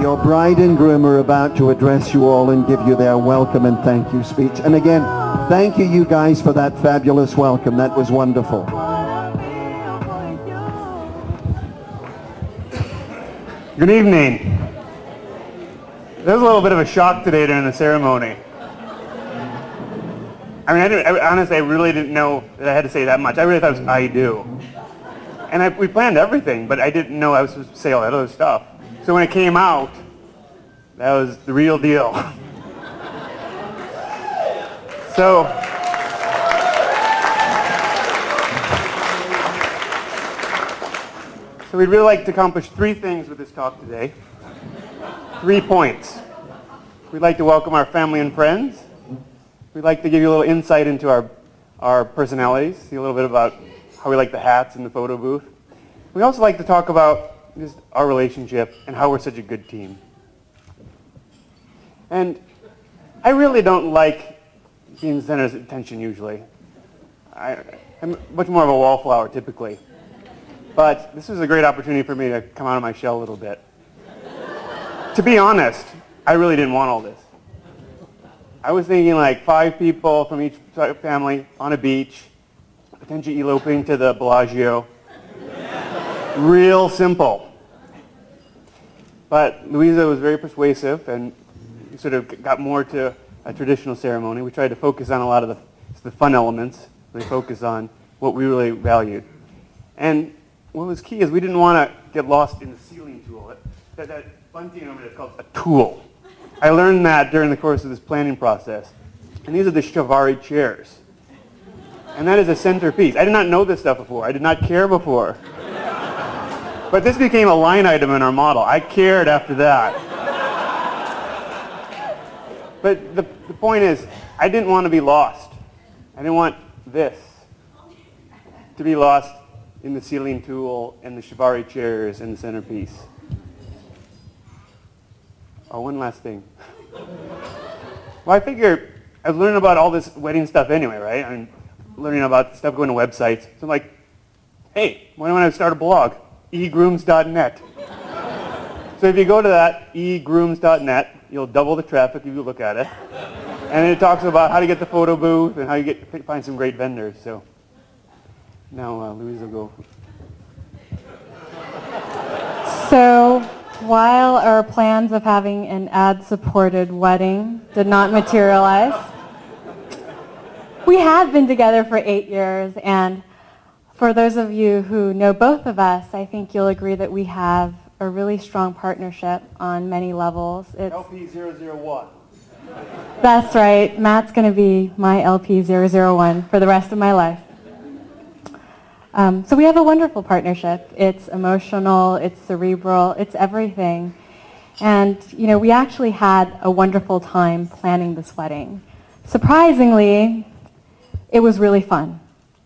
Your bride and groom are about to address you all and give you their welcome and thank you speech. And again, thank you guys for that fabulous welcome. That was wonderful. Good evening. There was a little bit of a shock today during the ceremony. I mean, honestly, I really didn't know that I had to say that much. I really thought it was I do. And we planned everything, but I didn't know I was supposed to say all that other stuff. So when it came out, that was the real deal. So we'd really like to accomplish 3 things with this talk today. 3 points. We'd like to welcome our family and friends. We'd like to give you a little insight into our personalities, see a little bit about how we like the hats in the photo booth. We'd also like to talk about just our relationship and how we're such a good team. And I really don't like being the center of attention usually. I'm much more of a wallflower typically. But this was a great opportunity for me to come out of my shell a little bit. To be honest, I really didn't want all this. I was thinking like 5 people from each family on a beach, potentially eloping to the Bellagio. Real simple. But Louisa was very persuasive and sort of got more to a traditional ceremony. We tried to focus on a lot of the fun elements. We focused on what we really valued. And what was key is we didn't want to get lost in the ceiling tool. That bunting over there is called a tool. I learned that during the course of this planning process. And these are the Chiavari chairs. And that is a centerpiece. I did not know this stuff before. I did not care before. But this became a line item in our model. I cared after that. But the point is, I didn't want to be lost. I didn't want this to be lost in the ceiling tool and the Chiavari chairs and the centerpiece. Oh, one last thing. Well, I figured I was learning about all this wedding stuff anyway, right? I mean, learning about stuff going to websites. So I'm like, hey, why don't I start a blog? egrooms.net. So if you go to that, egrooms.net, you'll double the traffic if you look at it. And it talks about how to get the photo booth and how you find some great vendors. So now Louisa will go. So while our plans of having an ad-supported wedding did not materialize, we have been together for 8 years, and for those of you who know both of us, I think you'll agree that we have a really strong partnership on many levels. It's LP001. That's right. Matt's going to be my LP001 for the rest of my life. So we have a wonderful partnership. It's emotional, it's cerebral, it's everything. And, you know, we actually had a wonderful time planning this wedding. Surprisingly, it was really fun.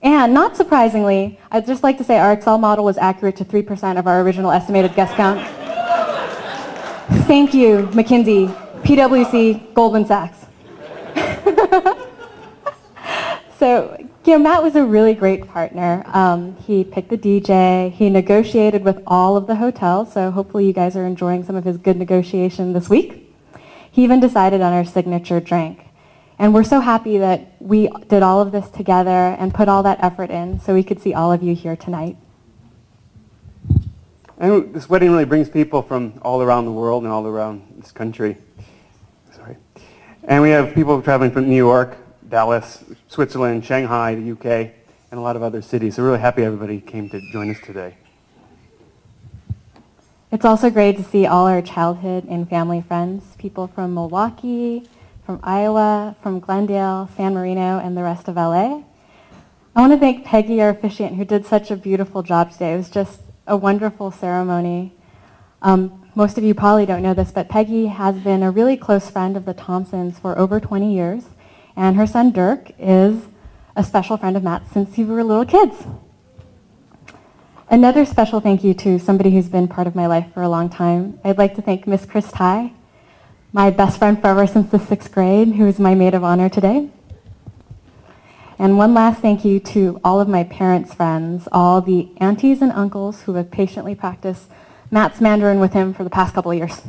And not surprisingly, I'd just like to say our Excel model was accurate to 3% of our original estimated guest count. Thank you, McKinsey, PwC, Goldman Sachs. So, you know, Matt was a really great partner. He picked the DJ. He negotiated with all of the hotels, so hopefully you guys are enjoying some of his good negotiation this week. He even decided on our signature drink. And we're so happy that we did all of this together and put all that effort in so we could see all of you here tonight. And this wedding really brings people from all around the world and all around this country. Sorry. And we have people traveling from New York, Dallas, Switzerland, Shanghai, the UK, and a lot of other cities. So we're really happy everybody came to join us today. It's also great to see all our childhood and family friends, people from Milwaukee, from Iowa, from Glendale, San Marino, and the rest of LA. I want to thank Peggy, our officiant, who did such a beautiful job today. It was just a wonderful ceremony. Most of you probably don't know this, but Peggy has been a really close friend of the Thompsons for over 20 years, and her son Dirk is a special friend of Matt's since we were little kids. Another special thank you to somebody who's been part of my life for a long time. I'd like to thank Miss Chris Ty, my best friend forever since the 6th grade, who is my maid of honor today. And one last thank you to all of my parents' friends, all the aunties and uncles who have patiently practiced Matt's Mandarin with him for the past couple of years.